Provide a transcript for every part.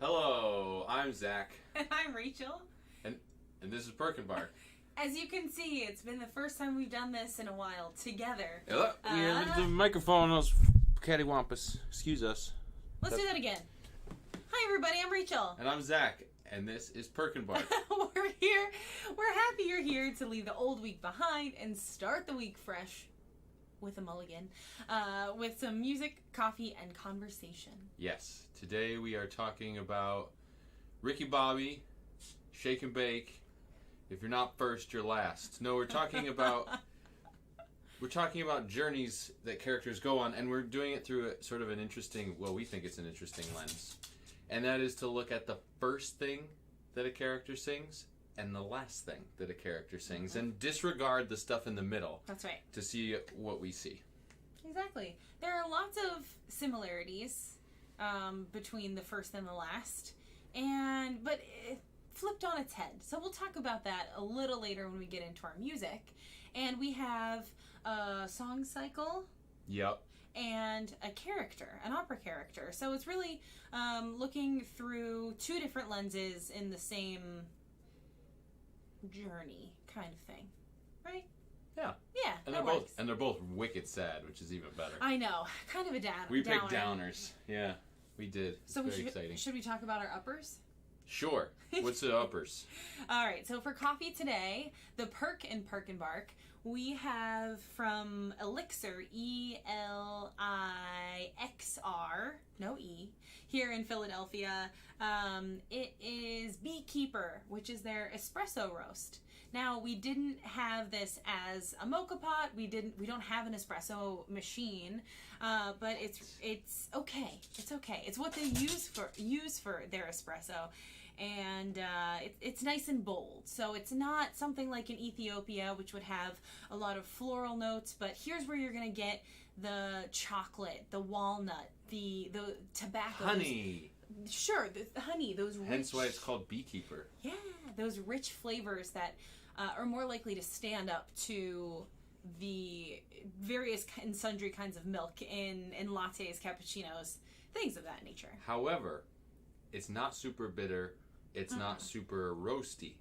Hello, I'm Zach, And I'm Rachel. and this is Perkenbark. As you can see, it's been the first time we've done this in a while together. Hello. We have the microphone on us cattywampus. Excuse us. Let's do that again. Hi, everybody. I'm Rachel. And I'm Zach, and this is Perkenbark. We're here. We're happy you're here to leave the old week behind and start the week fresh with a mulligan, with some music, coffee, and conversation. Yes, today we are talking about Ricky Bobby, Shake and Bake. If you're not first, you're last. No, we're talking about journeys that characters go on, and we're doing it through a, sort of an interesting, well, we think it's an interesting lens. And that is to look at the first thing that a character sings and the last thing that a character sings, and disregard the stuff in the middle. That's right. To see what we see. Exactly. There are lots of similarities between the first and the last, but it flipped on its head. So we'll talk about that a little later when we get into our music. And we have a song cycle. Yep. And a character, an opera character. So it's really looking through two different lenses in the same journey kind of thing, right? Yeah. Yeah, And they're both wicked sad, which is even better. I know, kind of a downer. We picked downers. Yeah, we did. It's so very exciting. Should we talk about our uppers? Sure. What's the uppers? All right. So for coffee today, the perk in Perkenbark, we have from Elixir, ELIXR, no E, here in Philadelphia. It is Beekeeper, which is their espresso roast. Now, we didn't have this as a mocha pot. We don't have an espresso machine, but it's okay. It's okay. It's what they use for their espresso, and it's nice and bold. So it's not something like in Ethiopia, which would have a lot of floral notes. But here's where you're gonna get the chocolate, the walnut, the tobacco, Honey. Sure, the honey. Those rich, Hence why it's called Beekeeper. yeah, those rich flavors that are more likely to stand up to the various and sundry kinds of milk in lattes, cappuccinos, things of that nature. However, it's not super bitter. It's not super roasty.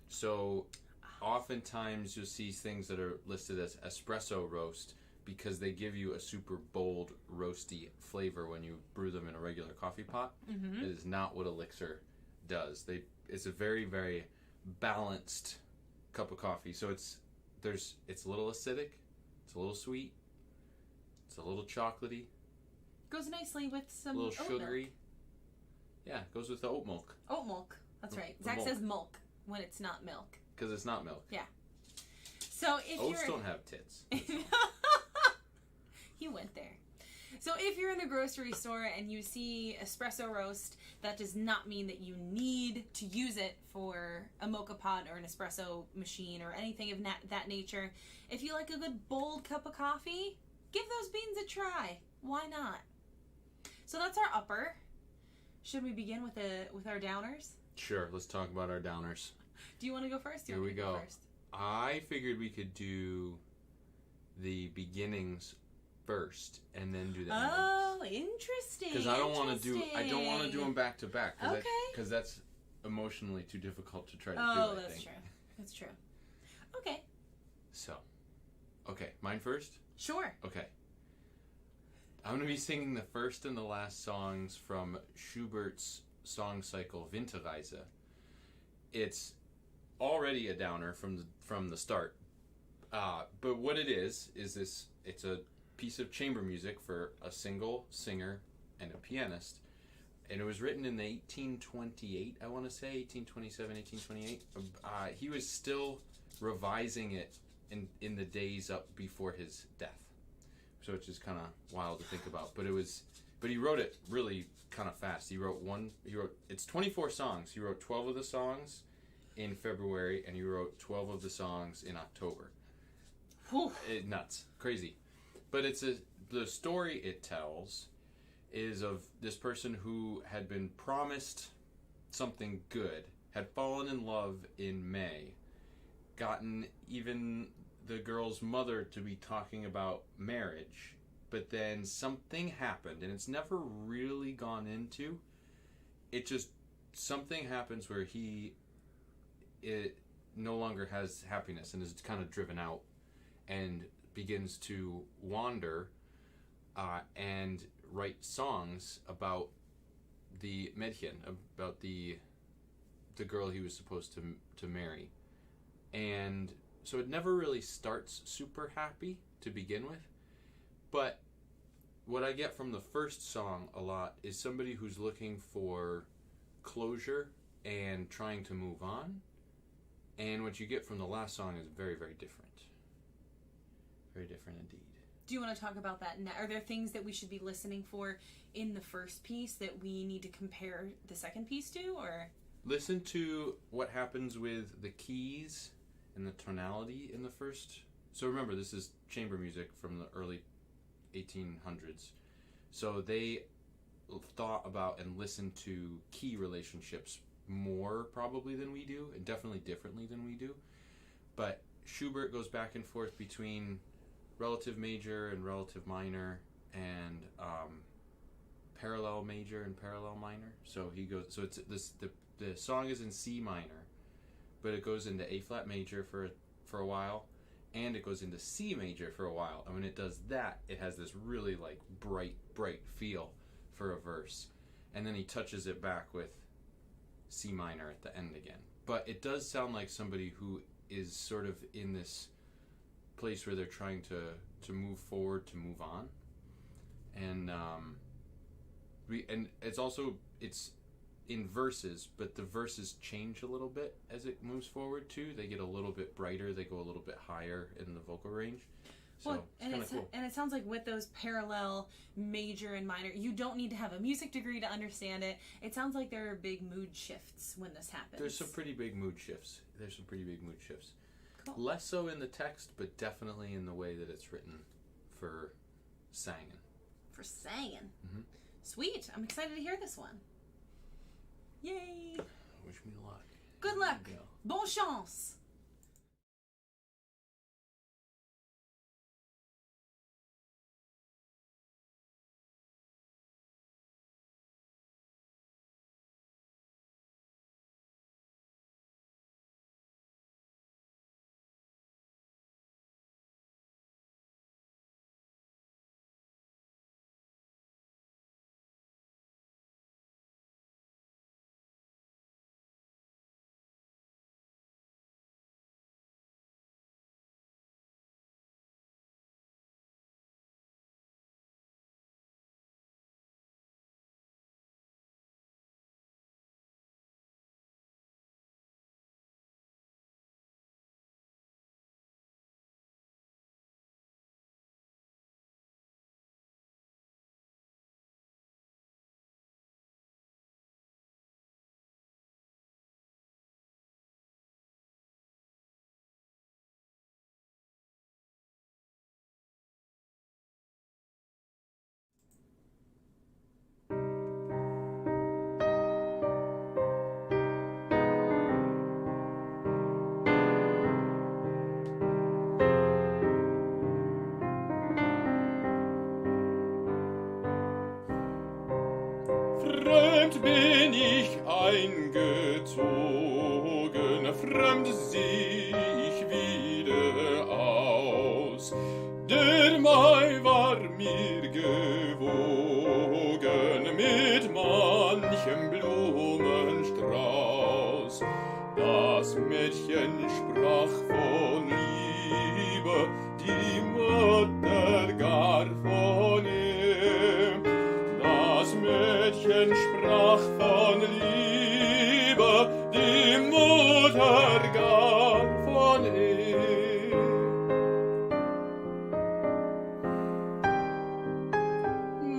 So oftentimes you'll see things that are listed as espresso roast because they give you a super bold roasty flavor when you brew them in a regular coffee pot. Mm-hmm. It is not what Elixir does. It's a very, very balanced cup of coffee. So it's a little acidic, it's a little sweet, it's a little chocolatey, Goes nicely with some a little oat sugary. milk. Yeah, it goes with the oat milk Oat milk. That's right. The Zach milk. says milk when it's not milk. because it's not milk. So if Oats you're don't have tits. He went there. So if you're in the grocery store and you see espresso roast, that does not mean that you need to use it for a mocha pot or an espresso machine or anything of that nature. If you like a good bold cup of coffee, give those beans a try. Why not? So that's our upper. Should we begin with our downers? Sure, let's talk about our downers. Do you want to go first? Here we go. I figured we could do the beginnings first and then do the endings. Oh, interesting. Because I don't want to do them back to back. Okay. Because that's emotionally too difficult to try to do. Oh, I that's think. true. That's true. Okay. So, okay, mine first. Sure. Okay. I'm going to be singing the first and the last songs from Schubert's song cycle Winterreise. It's already a downer from the start. But what it is this, it's a piece of chamber music for a single singer and a pianist. And it was written in the 1828, I want to say, 1827, 1828. He was still revising it in the days up before his death. So it's just kind of wild to think about. But he wrote it really kind of fast. It's 24 songs. He wrote 12 of the songs in February, and he wrote 12 of the songs in October. Nuts. Crazy. But the story it tells is of this person who had been promised something good, had fallen in love in May, gotten even the girl's mother to be talking about marriage, but then something happened, and it's never really gone into, it just, something happens where it no longer has happiness and is kind of driven out and begins to wander and write songs about the Mädchen, about the girl he was supposed to marry. And so it never really starts super happy to begin with, but what I get from the first song a lot is somebody who's looking for closure and trying to move on. And what you get from the last song is very, very different. Very different indeed. Do you want to talk about that? Are there things that we should be listening for in the first piece that we need to compare the second piece to, or? Listen to what happens with the keys and the tonality in the first. So remember, this is chamber music from the early 1800s. So they thought about and listened to key relationships more probably than we do, and definitely differently than we do. But Schubert goes back and forth between relative major and relative minor, and parallel major and parallel minor. So he goes. So it's this. The song is in C minor, but it goes into A flat major for a while, and it goes into C major for a while. And when it does that, it has this really like bright feel for a verse, and then he touches it back with C minor at the end again. But it does sound like somebody who is sort of in this place where they're trying to move forward, to move on, and it's in verses, but the verses change a little bit as it moves forward too. They get a little bit brighter, they go a little bit higher in the vocal range. So well, it's kind of cool. And it sounds like with those parallel major and minor, you don't need to have a music degree to understand it. It sounds like there are big mood shifts when this happens. There's some pretty big mood shifts. Cool. Less so in the text, but definitely in the way that it's written for singing. Mm-hmm. Sweet. I'm excited to hear this one. Yay! Wish me luck. Good luck. Bon chance. Fremd bin ich eingezogen, fremd sieh ich wieder aus. Der Mai war mir gewogen mit manchem Blumenstrauß. Das Mädchen sprach von Liebe, die Mutter gar von ihm. Das Mädchen sprach von Liebe, die Mutter gar von ihm.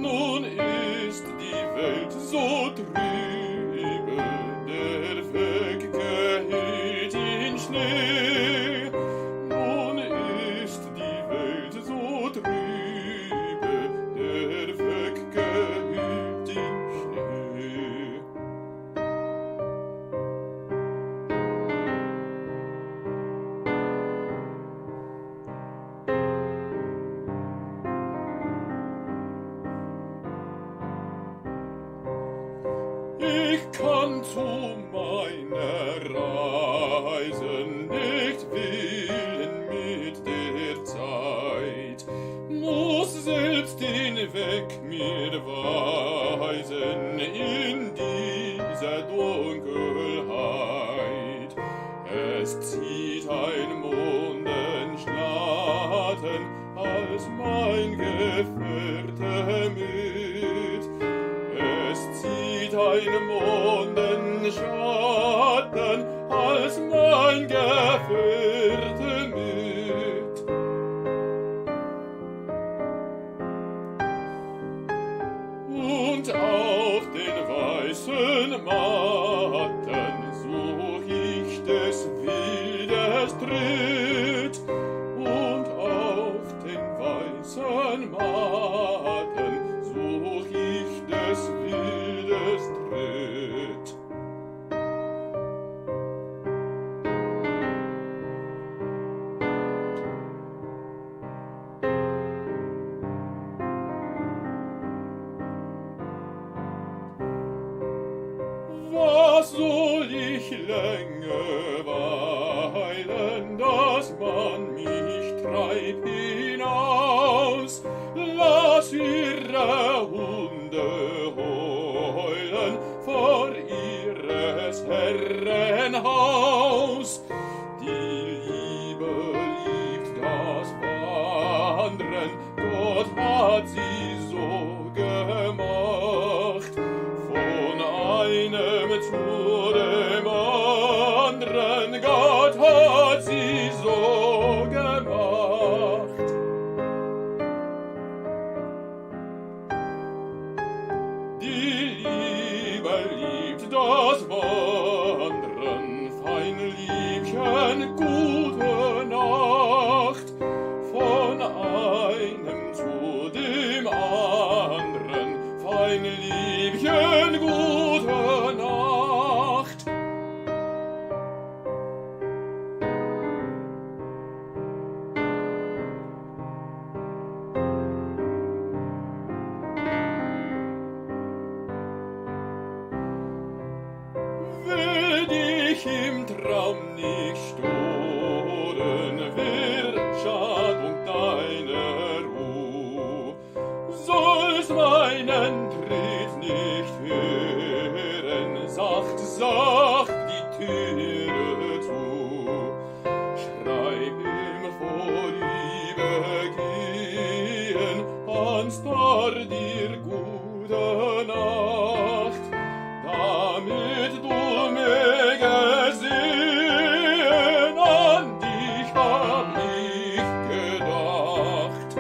Nun ist die Welt so trübe, der Weg gehüllt in Schnee. Nun ist die Welt so trübe, der Weg gehüllt in Schnee. Ich kann zu meiner Reisen nicht wählen mit der Zeit, muss selbst den Weg mir weisen in dieser Dunkelheit. Es zieht ein Mondenschlatten als mein Gefährte mit. Es zieht ein Mondenschatten als mein Gefährte mit. Und auf den weißen Matten such ich des Wildes Tritt. Und auf den weißen Matten such ich des Wildes Tritt. Was soll ich länger weilen, dass man mich treibt hinaus? Lass ihre Hunde heulen vor ihres Herren Haus. Die Liebe liebt das Wandern, Gott hat sie so gemacht. Von einem zu dem anderen, Gott hat sie so gemacht. Die Liebe liebt das Wandern, fein Liebchen, gute Nacht. Von einem zu dem anderen, fein Liebchen, gute Nacht. Will dich im Traum nicht stören, wird Schadung deiner Ruhe. Sollst meinen Tritt nicht hören, sacht, sacht die Türe zu. Schreib im Vorübergehen ans Tor dir gute Nacht, damit du mögest sehen, an dich hab ich gedacht.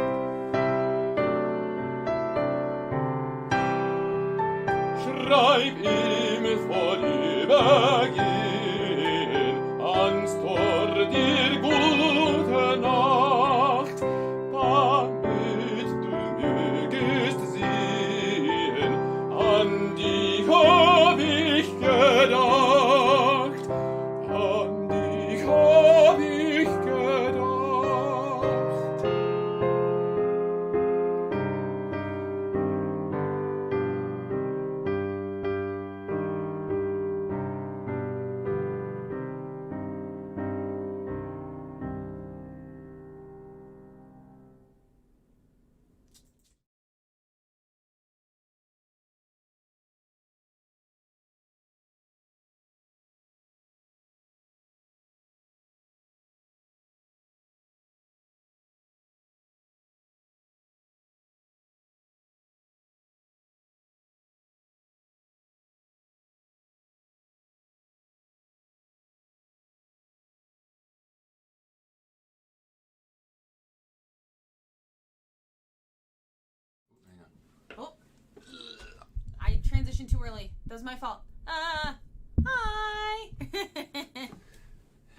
Schreib ihm vorübergehen ans Tor dir gute Nacht, damit du mögest sehen, an dich hab ich gedacht, an dich hab ich gedacht. Oh, I transitioned too early. That was my fault. Hi.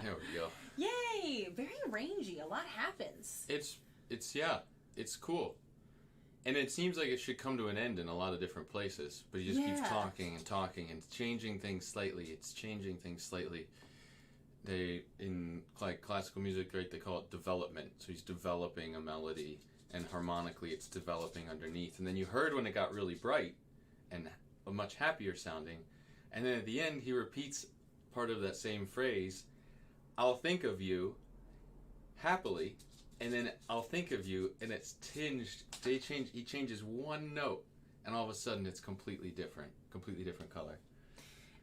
There we go. Yay! Very rangy. A lot happens. It's cool. And it seems like it should come to an end in a lot of different places, but he just keeps talking and talking and changing things slightly. It's changing things slightly. They, in like classical music, right, they call it development. So he's developing a melody, and harmonically it's developing underneath. And then you heard when it got really bright and a much happier sounding, And then at the end, he repeats part of that same phrase, I'll think of you happily, and then I'll think of you, and it's tinged, he changes one note, and all of a sudden it's completely different color.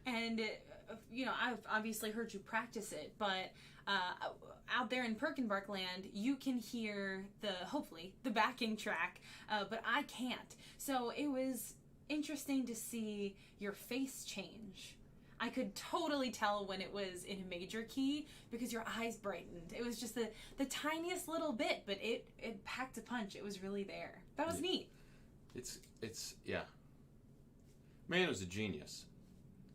And, I've obviously heard you practice it, but out there in Perkenbark land, you can hear hopefully, the backing track, but I can't. So it was interesting to see your face change. I could totally tell when it was in a major key because your eyes brightened. It was just the tiniest little bit, but it packed a punch. It was really there. That was neat. It's yeah. Man was a genius.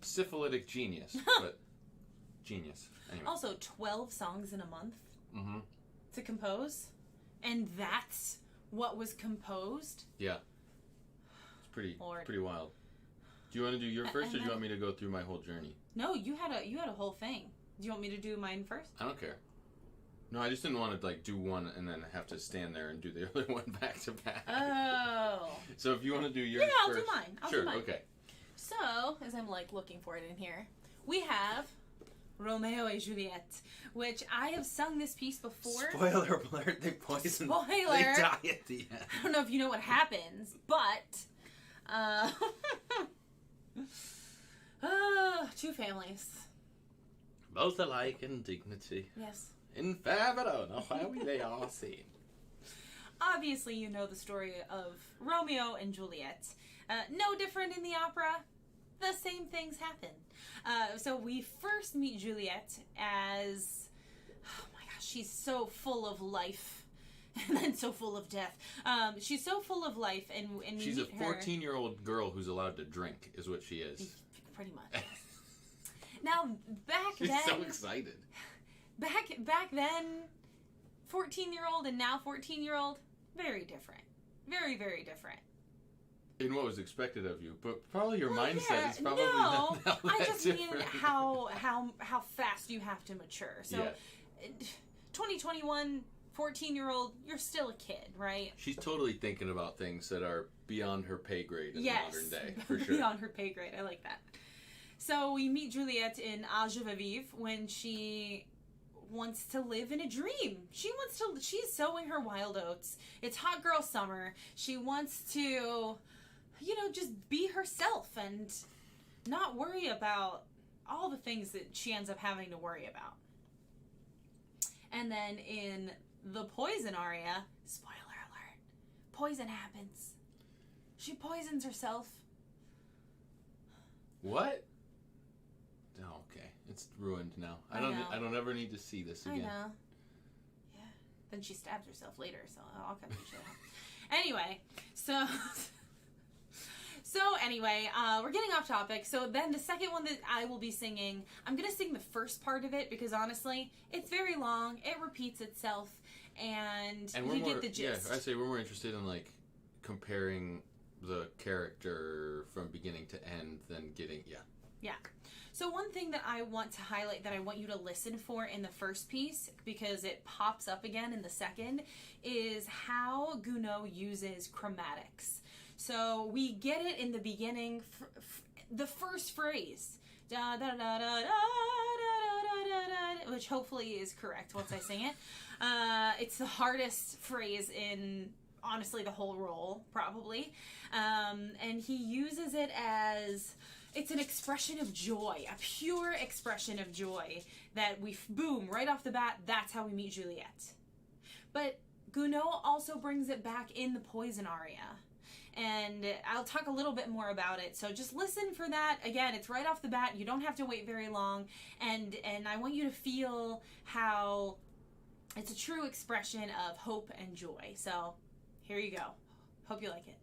Syphilitic genius, but genius. Anyway. Also, 12 songs in a month Mm-hmm. to compose, and that's what was composed. Yeah. It's pretty Lord. pretty wild. Do you want to do your first, or do you want me to go through my whole journey? No, you had a whole thing. Do you want me to do mine first? I don't care. No, I just didn't want to like do one and then have to stand there and do the other one back to back. Oh. So if you want to do yours Yeah, I'll first, do mine. I'll sure, do mine. okay. So, as I'm like looking for it in here, we have Romeo et Juliette, which I have sung this piece before. Spoiler alert, they poison. Spoiler. They die at the end. I don't know if you know what happens, but two families. Both alike in dignity. Yes. In Favaro, why we they all seen. Obviously, you know the story of Romeo and Juliet. No different in the opera. The same things happen. So we first meet Juliet as, oh my gosh, she's so full of life, and then so full of death. She's so full of life, and we She's a meet her. 14-year-old girl who's allowed to drink, is what she is. Pretty much. Now, back She's then, so excited. back then, 14-year-old and now 14-year-old, very different. Very, very different. In what was expected of you, but probably your Well, mindset yeah, is probably no, not that I just different. mean how fast you have to mature. So, Yeah. 2021, 14-year-old, you're still a kid, right? She's totally thinking about things that are beyond her pay grade in Yes, the modern day, for sure. beyond her pay grade. I like that. So we meet Juliet in Age of Aviv when she wants to live in a dream. She's sowing her wild oats. It's hot girl summer. She wants to, just be herself and not worry about all the things that she ends up having to worry about. And then in the Poison aria, spoiler alert, poison happens. She poisons herself. What? Oh, okay. It's ruined now. I know. I don't ever need to see this again. I know. Yeah. Then she stabs herself later, so I'll cut that shit out. Anyway, we're getting off topic. So then the second one that I will be singing, I'm going to sing the first part of it because honestly, it's very long. It repeats itself, and you get the gist. Yeah, I say we're more interested in like comparing the character from beginning to end than getting Yeah. So one thing that I want to highlight that I want you to listen for in the first piece, because it pops up again in the second, is how Gounod uses chromatics. So we get it in the beginning, the first phrase, da da da da da da da da, which hopefully is correct once I sing it. It's the hardest phrase in honestly the whole role, probably, and he uses it as it's an expression of joy, a pure expression of joy that boom, right off the bat, that's how we meet Juliet. But Gounod also brings it back in the Poison aria. And I'll talk a little bit more about it. So just listen for that. Again, it's right off the bat. You don't have to wait very long. And I want you to feel how it's a true expression of hope and joy. So here you go. Hope you like it.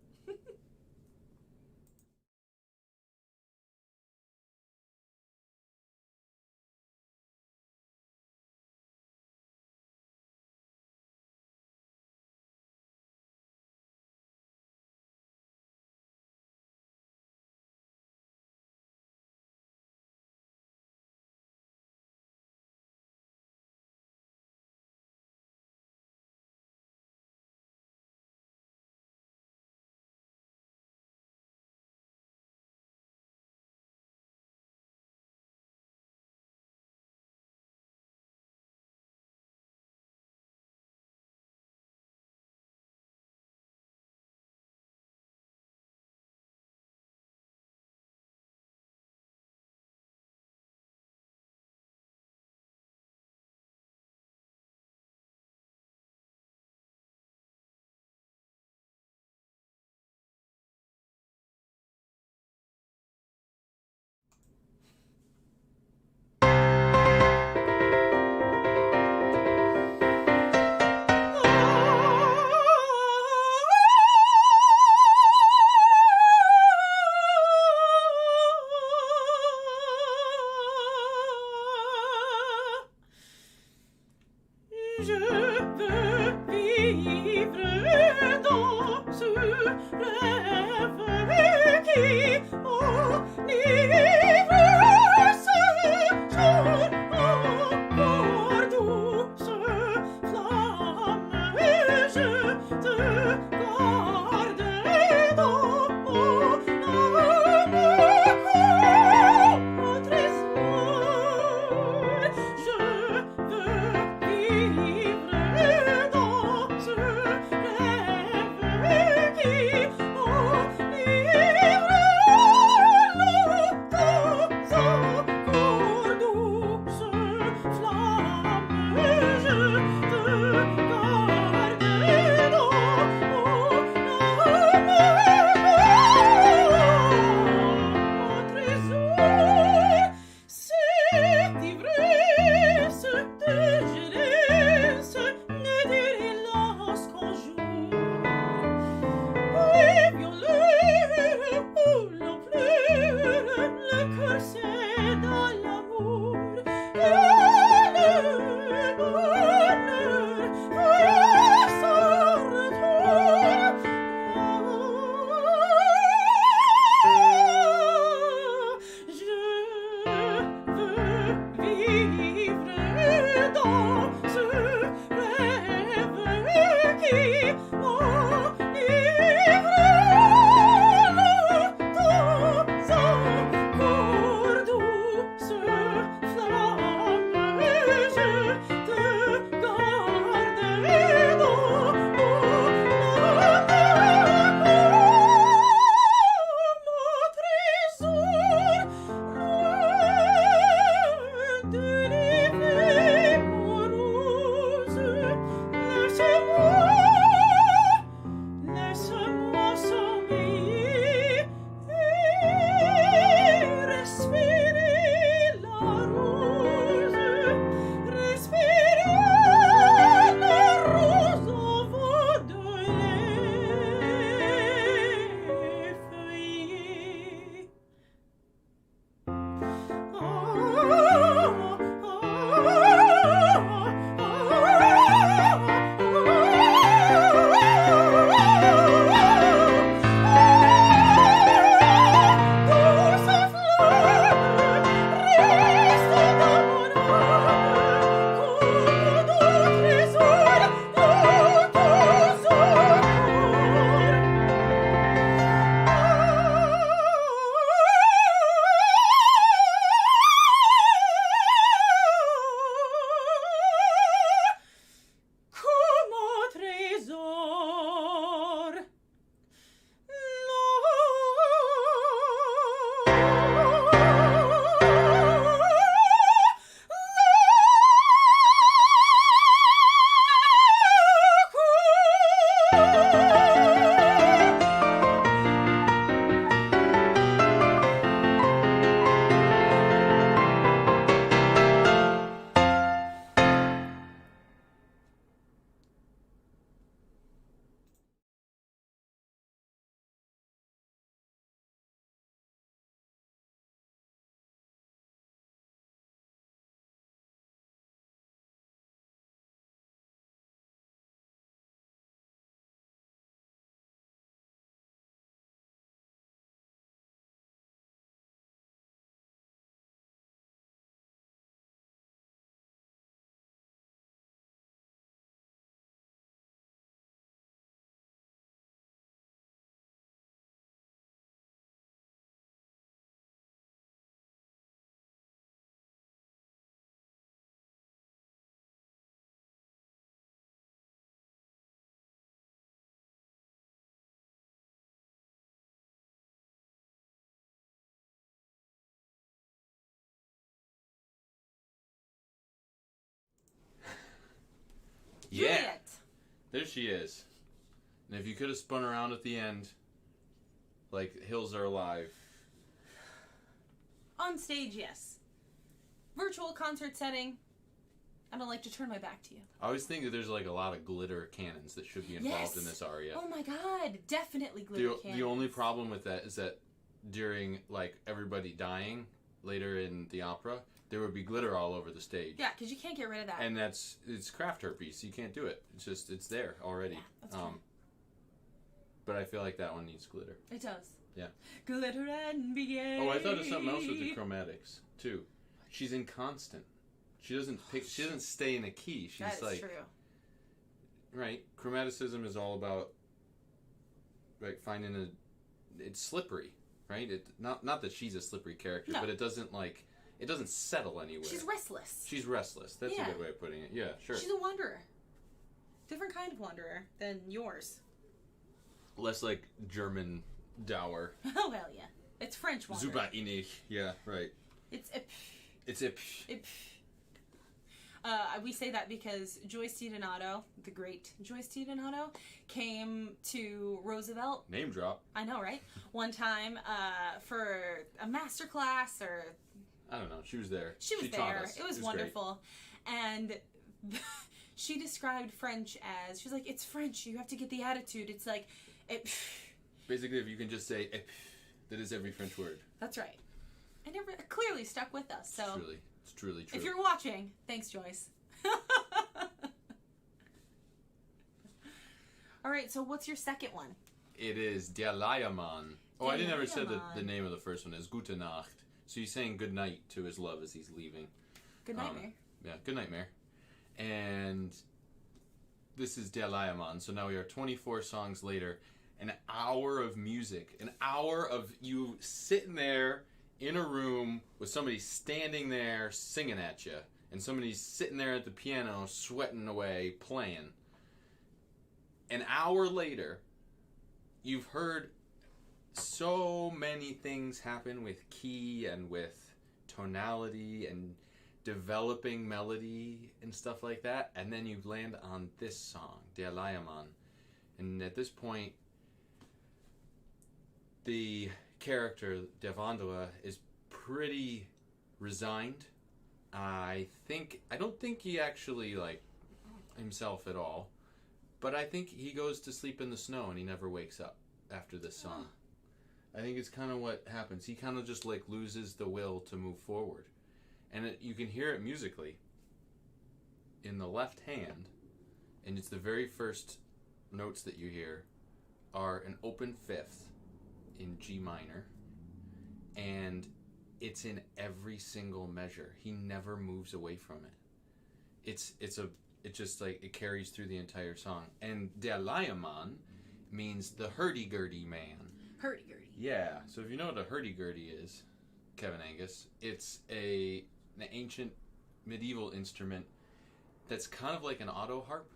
Yeah, Juliet. there she is. And if you could have spun around at the end, like Hills Are Alive. On stage, yes. Virtual concert setting, I don't like to turn my back to you. I always think that there's like a lot of glitter cannons that should be involved Yes. in this aria. Oh my god, definitely glitter cannons. The only problem with that is that during like everybody dying later in the opera, there would be glitter all over the stage. Yeah, because you can't get rid of that. And it's craft herpes. You can't do it. It's there already. Yeah, that's true. but I feel like that one needs glitter. It does. Yeah. Glitter and be gay. Oh, I thought of something else with the chromatics too. She's inconstant. She doesn't pick. She doesn't stay in a key. She's That is like true. right. Chromaticism is all about like finding a. It's slippery, right? It not that she's a slippery character, No. but it doesn't settle anywhere. She's restless. She's restless. That's Yeah. a good way of putting it. Yeah, sure. She's a wanderer. Different kind of wanderer than yours. Less like German dower. Oh, well, yeah. It's French wanderer. Super innig. Yeah, right. It's It's a. we say that because Joyce DiDonato, the great Joyce DiDonato, came to Roosevelt. Name drop. I know, right? One time for a master class, or I don't know. She was there. she was taught there. us. It was great. wonderful. And she described French as, she was like, it's French. You have to get the attitude. It's like, Basically, if you can just say, that is every French word. that's right. And it clearly stuck with us. So It's truly true. if you're watching, thanks, Joyce. All right, so what's your second one? It is Der Leiermann. Oh, I didn't ever say the Leiermann. name of the first one is Gute Nacht. So he's saying good night to his love as he's leaving. Good nightmare. Yeah, good nightmare. And this is Der Leiermann. So now we are 24 songs later. An hour of music. An hour of you sitting there in a room with somebody standing there singing at you. And somebody's sitting there at the piano sweating away playing. An hour later, you've heard so many things happen with key and with tonality and developing melody and stuff like that, and then you land on this song, Der Leiermann. And at this point, the character, Der Wanderer, is pretty resigned. I don't think he actually, like, himself at all. But I think he goes to sleep in the snow and he never wakes up after this song. I think it's kind of what happens. He kind of just like loses the will to move forward. And you can hear it musically in the left hand, and it's the very first notes that you hear are an open fifth in G minor, and it's in every single measure. He never moves away from it. It just like it carries through the entire song. And Der Leiermann means the hurdy-gurdy man. Hurdy-gurdy. Yeah, so if you know what a hurdy-gurdy is, Kevin Angus, it's an ancient medieval instrument that's kind of like an auto harp,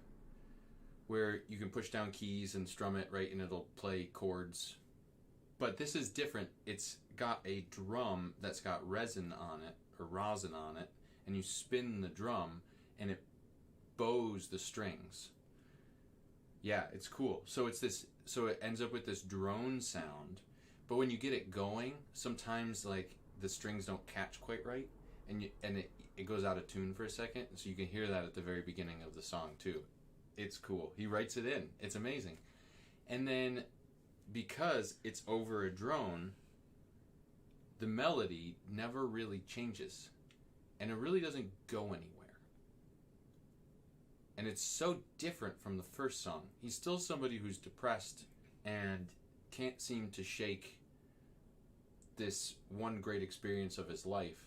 where you can push down keys and strum it, right, and it'll play chords. But this is different. It's got a drum that's got resin on it, or rosin on it, and you spin the drum, and it bows the strings. Yeah, it's cool. So it ends up with this drone sound, but when you get it going, sometimes like the strings don't catch quite right, and it goes out of tune for a second, so you can hear that at the very beginning of the song too. It's cool. He writes it in. It's amazing. And then because it's over a drone, the melody never really changes, and it really doesn't go anywhere. And it's so different from the first song. He's still somebody who's depressed and can't seem to shake this one great experience of his life.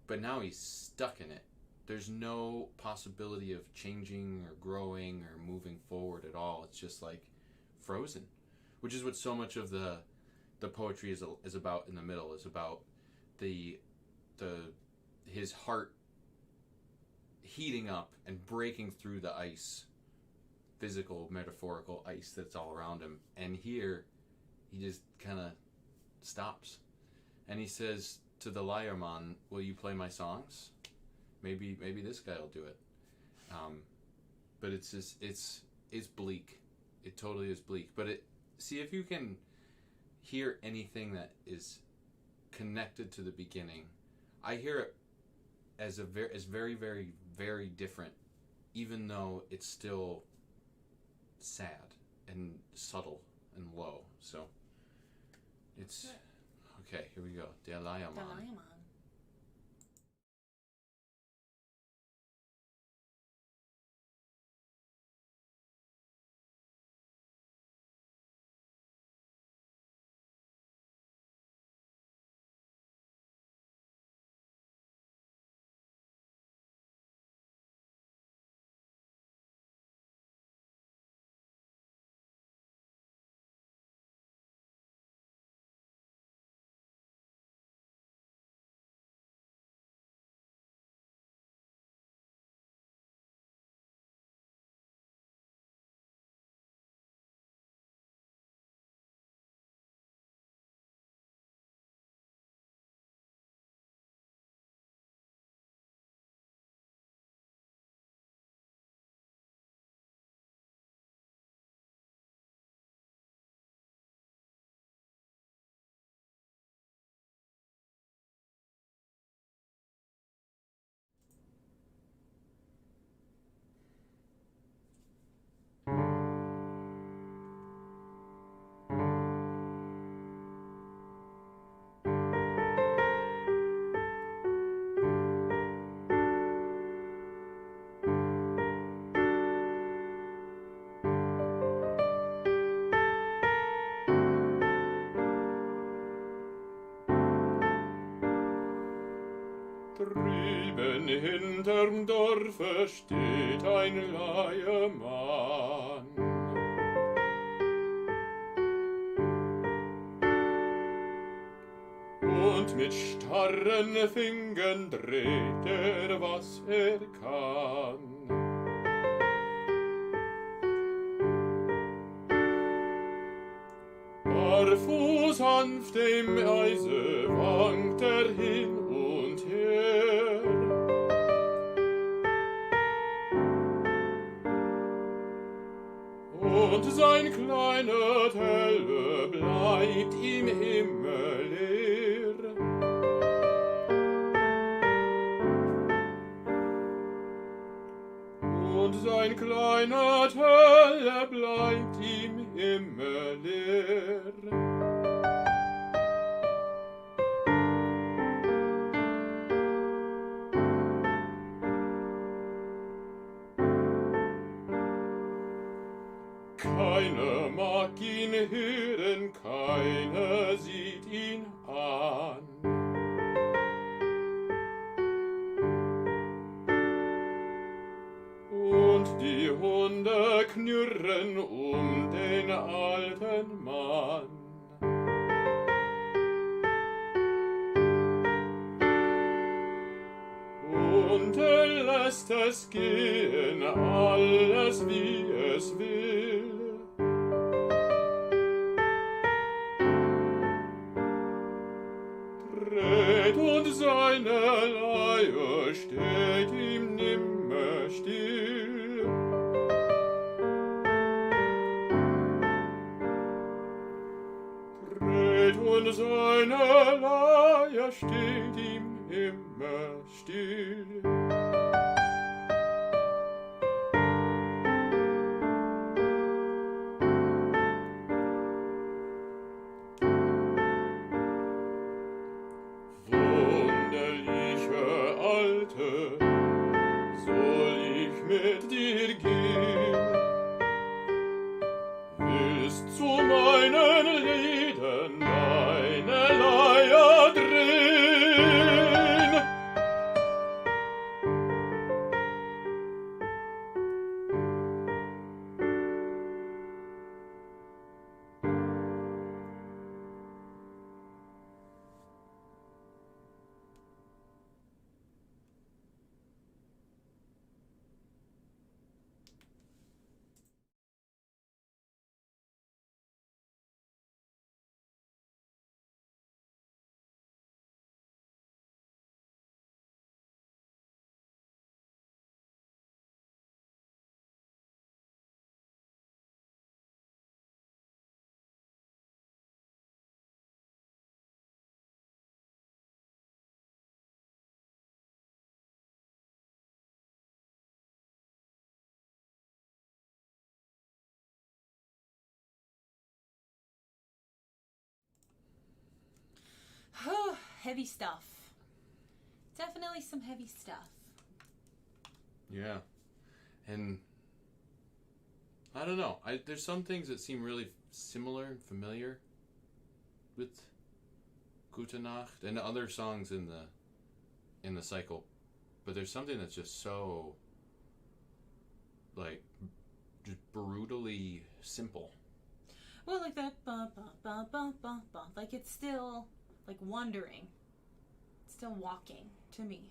But now he's stuck in it. There's no possibility of changing or growing or moving forward at all. It's just like frozen. Which is what so much of the poetry is about in the middle. Is about his heart heating up and breaking through the ice, physical, metaphorical ice that's all around him. And here, he just kind of stops. And he says to the Leiermann, will you play my songs? Maybe this guy will do it. But it's just, it's bleak. It totally is bleak. But see if you can hear anything that is connected to the beginning. I hear it as very, very, very different, even though it's still sad and subtle and low. So it's okay. Here we go. Der Leiermann. Der Leiermann. Drüben hinterm Dorfe steht ein Leiemann. Und mit starren Fingern dreht was kann. Barfuß sanft dem Eise wankt hin und her. Und sein kleiner Teller bleibt ihm immer leer. Und sein kleiner Teller bleibt ihm immer leer. Keiner mag ihn hören, keiner sieht ihn an. Und die Hunde knurren den alten Mann. Und lässt es gehen, alles wie es will. Dreht und seine Leier steht ihm nimmer still. Dreht und seine Leier steht ihm immer still. Wunderliche Alte, soll ich mit dir gehen? Willst zu meinen Liedern deine Leier drehen? Heavy stuff. Definitely some heavy stuff. Yeah. And I don't know. There's some things that seem really similar and familiar with Gute Nacht and other songs in the cycle. But there's something that's just so like just brutally simple. Well, like that ba ba ba ba ba ba. Like it's still like wandering. It's still walking to me.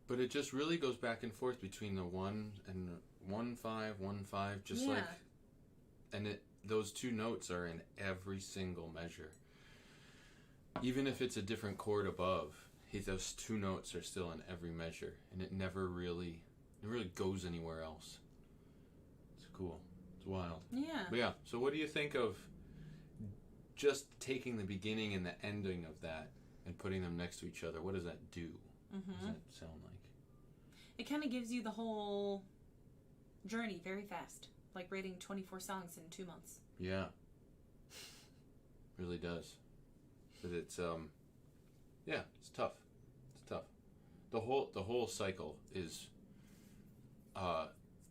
But it just really goes back and forth between the 1 and 1-5, 1-5, just Yeah. like, and those two notes are in every single measure. Even if it's a different chord above, those two notes are still in every measure, and it never really goes anywhere else. It's cool. It's wild. Yeah. But yeah, so what do you think of just taking the beginning and the ending of that and putting them next to each other? What does that do? What does that sound like? It kind of gives you the whole journey very fast. Like rating 24 songs in 2 months. Yeah. Really does. But it's yeah, it's tough. It's tough. The whole cycle is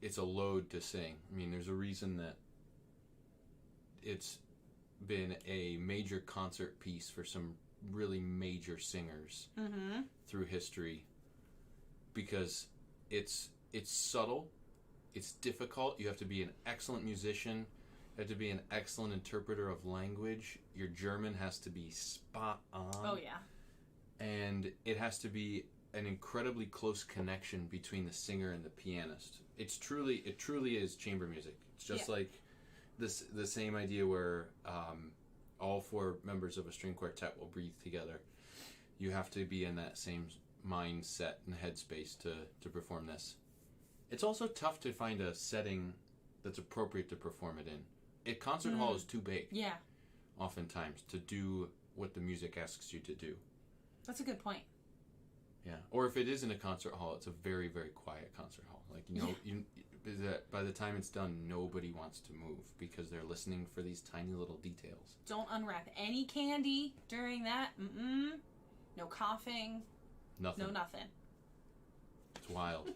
it's a load to sing. I mean, there's a reason that it's been a major concert piece for some really major singers Mm-hmm. through history, because it's subtle, it's difficult. You have to be an excellent musician. You have to be an excellent interpreter of language. Your German has to be spot on. Oh yeah. And it has to be an incredibly close connection between the singer and the pianist. It truly is chamber music. It's just like the same idea where all four members of a string quartet will breathe together. You have to be in that same mindset and headspace to perform this. It's also tough to find a setting that's appropriate to perform it in. A concert hall is too big. Yeah. Oftentimes to do what the music asks you to do. That's a good point. Yeah. Or if it is in a concert hall, it's a very, very quiet concert hall. Like, by the time it's done, nobody wants to move because they're listening for these tiny little details. Don't unwrap any candy during that. No coughing. Nothing. No nothing. It's wild.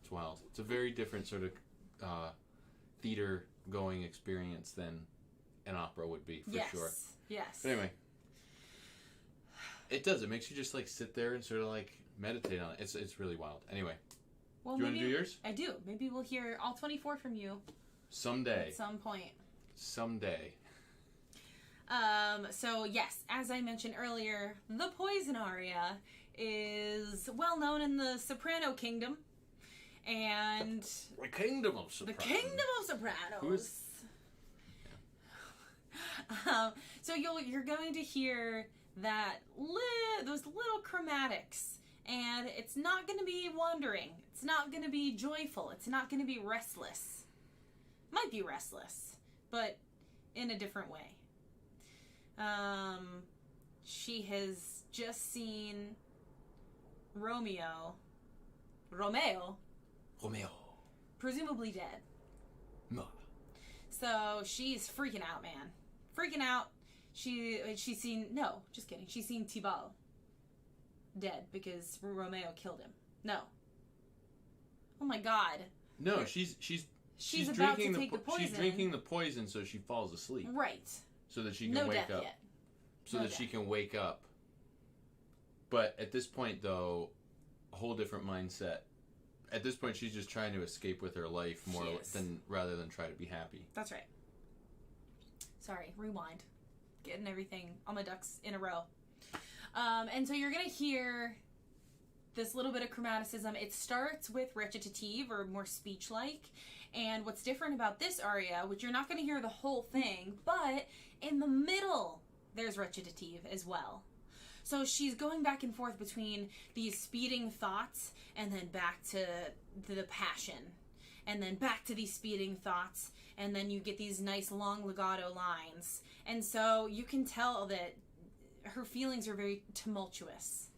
It's wild. It's a very different sort of theater-going experience than an opera would be, for sure. Yes. But anyway, it does. It makes you just like sit there and sort of like meditate on it. It's really wild. Anyway, Well, do you want to do yours? I do. Maybe we'll hear all 24 from you Someday. at some point. Someday. So yes, as I mentioned earlier, the Poison aria is well known in the soprano kingdom, and The Kingdom of Sopranos. the Kingdom of Sopranos. Who's- So you're going to hear that those little chromatics, and it's not going to be wandering. It's not going to be joyful. It's not going to be restless. Might be restless, but in a different way. She has just seen Romeo, presumably dead. Ma. So she's freaking out, man. Freaking out. She's seen, no, just kidding. She's seen Tybalt dead because Romeo killed him. No. Oh my God. No, she's about drinking to take the She's poison. drinking the poison so she falls asleep. Right. So that she can No wake death up. yet. So No that death. she can wake up. But at this point, though, a whole different mindset. At this point, she's just trying to escape with her life more She is. rather than try to be happy. That's right. Sorry, rewind. Getting everything, all my ducks in a row. And so you're going to hear this little bit of chromaticism. It starts with recitative, or more speech-like. And what's different about this aria, which you're not going to hear the whole thing, but in the middle, there's recitative as well. So she's going back and forth between these speeding thoughts and then back to the passion. And then back to these speeding thoughts. And then you get these nice long legato lines. And so you can tell that her feelings are very tumultuous.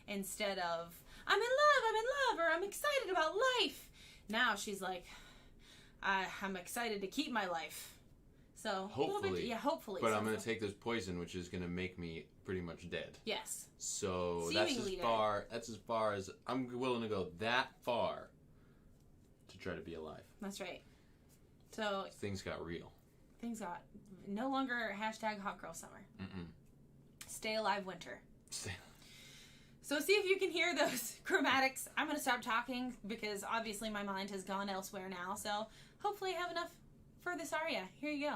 Instead of, I'm in love, or I'm excited about life. Now she's like, I'm excited to keep my life. So, a little bit, Hopefully. yeah, hopefully. But So- I'm going to take this poison, which is going to make me pretty much dead. Yes. So Seemingly that's as far as I'm willing to go. That far to try to be alive. That's right. So Things got real. things got no longer hashtag hot girl summer. Stay alive winter. So see if you can hear those chromatics. I'm going to stop talking because obviously my mind has gone elsewhere now. So hopefully I have enough for this aria. Here you go.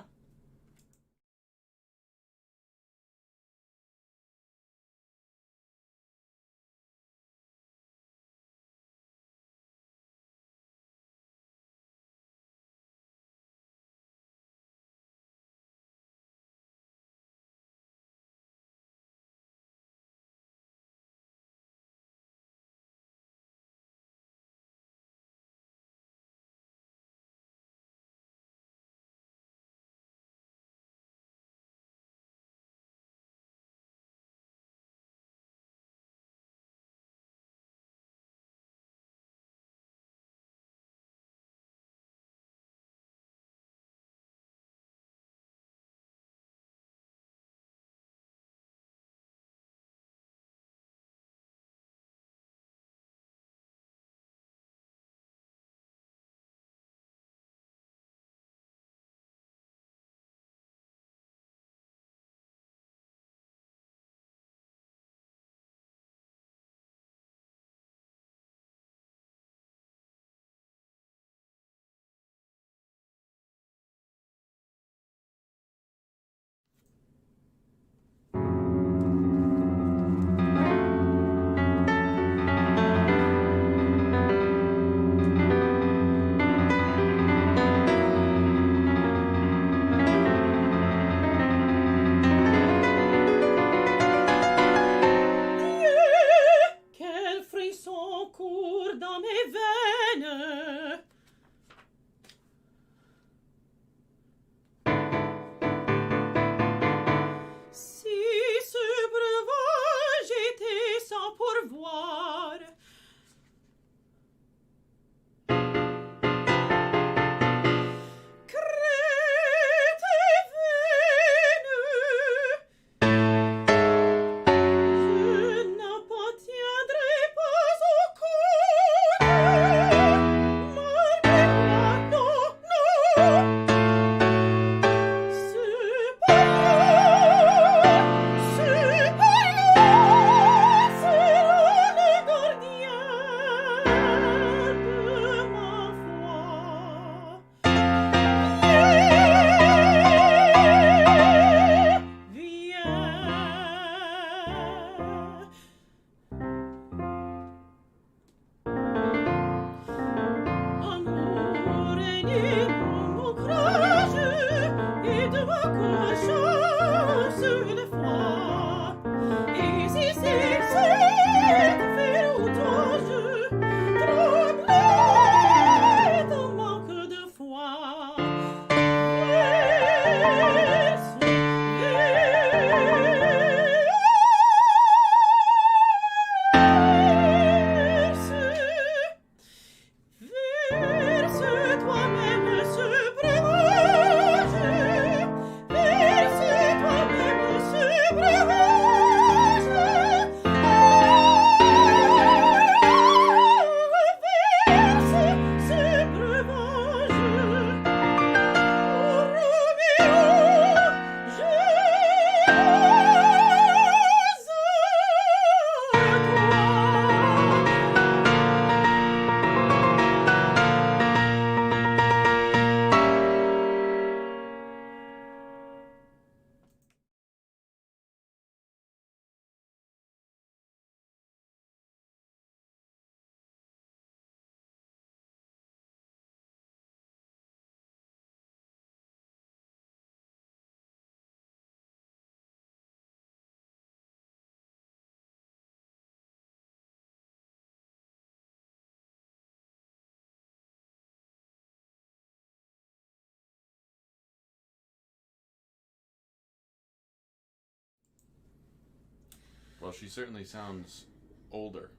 Well, she certainly sounds older.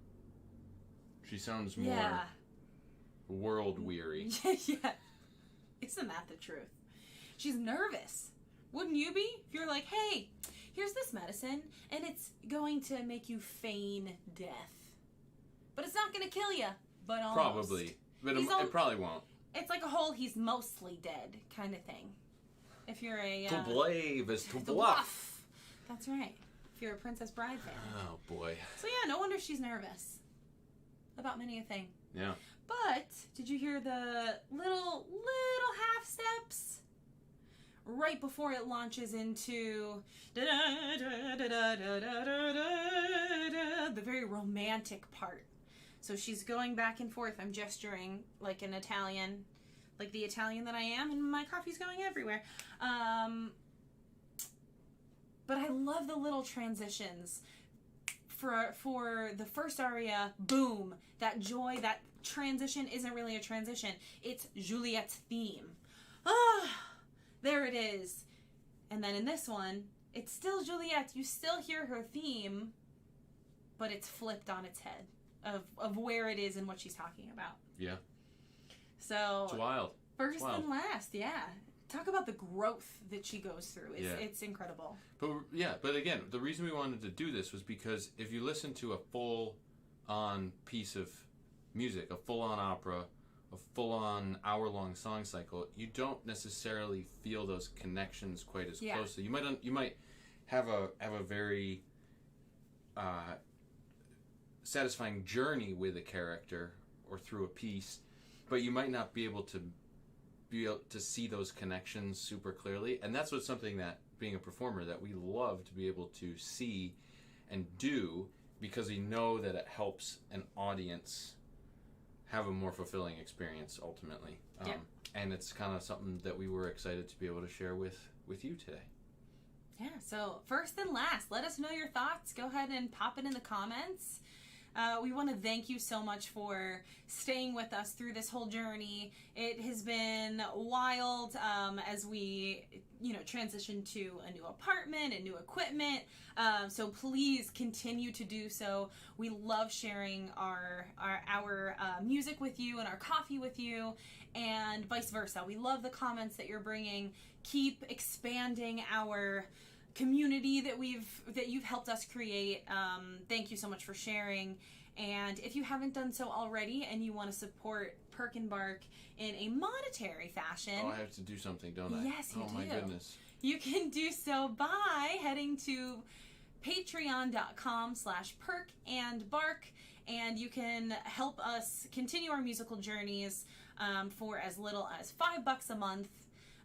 She sounds more Yeah. world weary. Yeah. Isn't that the truth? She's nervous. Wouldn't you be? If you're like, hey, here's this medicine, and it's going to make you feign death. But it's not going to kill you. But almost. Probably. But it probably won't. It's like a whole he's mostly dead kind of thing. If you're a... To blave is to to bluff. That's right. If you're a Princess Bride fan. Oh, boy. So yeah, no wonder she's nervous. About many a thing. Yeah. But did you hear the little half steps right before it launches into the very romantic part? So she's going back and forth. I'm gesturing like an Italian, like the Italian that I am, and my coffee's going everywhere. But I love the little transitions. For the first aria, boom, that joy, that transition isn't really a transition. It's Juliet's theme. There it is. And then in this one, it's still Juliet. You still hear her theme, but it's flipped on its head of where it is and what she's talking about. Yeah. So It's wild. first wild. and last, yeah. Talk about the growth that she goes through. It's incredible. But again, the reason we wanted to do this was because if you listen to a full-on piece of music, a full-on opera, a full-on hour-long song cycle, you don't necessarily feel those connections quite as closely. You might have a very satisfying journey with a character or through a piece, but you might not be able to see those connections super clearly. And that's what's something that, being a performer, that we love to be able to see and do, because we know that it helps an audience have a more fulfilling experience ultimately. Yeah. And it's kind of something that we were excited to be able to share with you today. Yeah, so first and last, let us know your thoughts. Go ahead and pop it in the comments. We want to thank you so much for staying with us through this whole journey. It has been wild as we, transition to a new apartment and new equipment. So please continue to do so. We love sharing our music with you and our coffee with you, and vice versa. We love the comments that you're bringing. Keep expanding our community that you've helped us create. Thank you so much for sharing. And if you haven't done so already and you want to support Perk and Bark in a monetary fashion, I have to do something, don't I? Yes, you do. Oh my goodness. You can do so by heading to patreon.com/perkandbark, and you can help us continue our musical journeys for as little as $5 a month.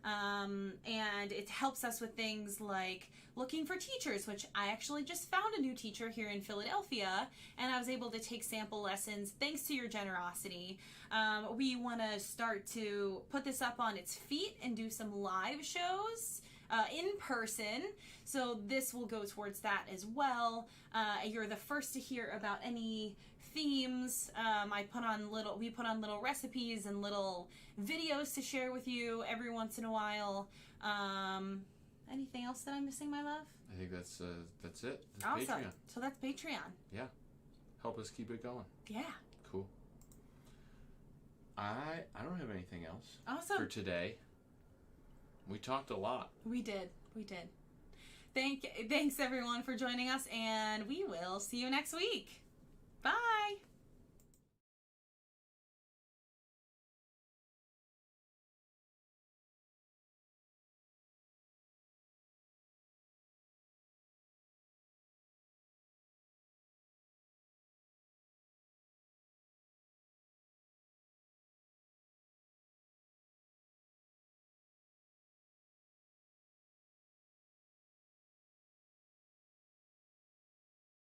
And it helps us with things like looking for teachers, which I actually just found a new teacher here in Philadelphia, and I was able to take sample lessons thanks to your generosity. We want to start to put this up on its feet and do some live shows in person, so this will go towards that as well. You're the first to hear about any themes. We put on little recipes and little videos to share with you every once in a while. Anything else that I'm missing, my love? I think that's it. That's awesome. Patreon. So that's Patreon. Yeah. Help us keep it going. Yeah. Cool. I don't have anything else Awesome. for today. We talked a lot. We did. Thanks everyone for joining us, and we will see you next week.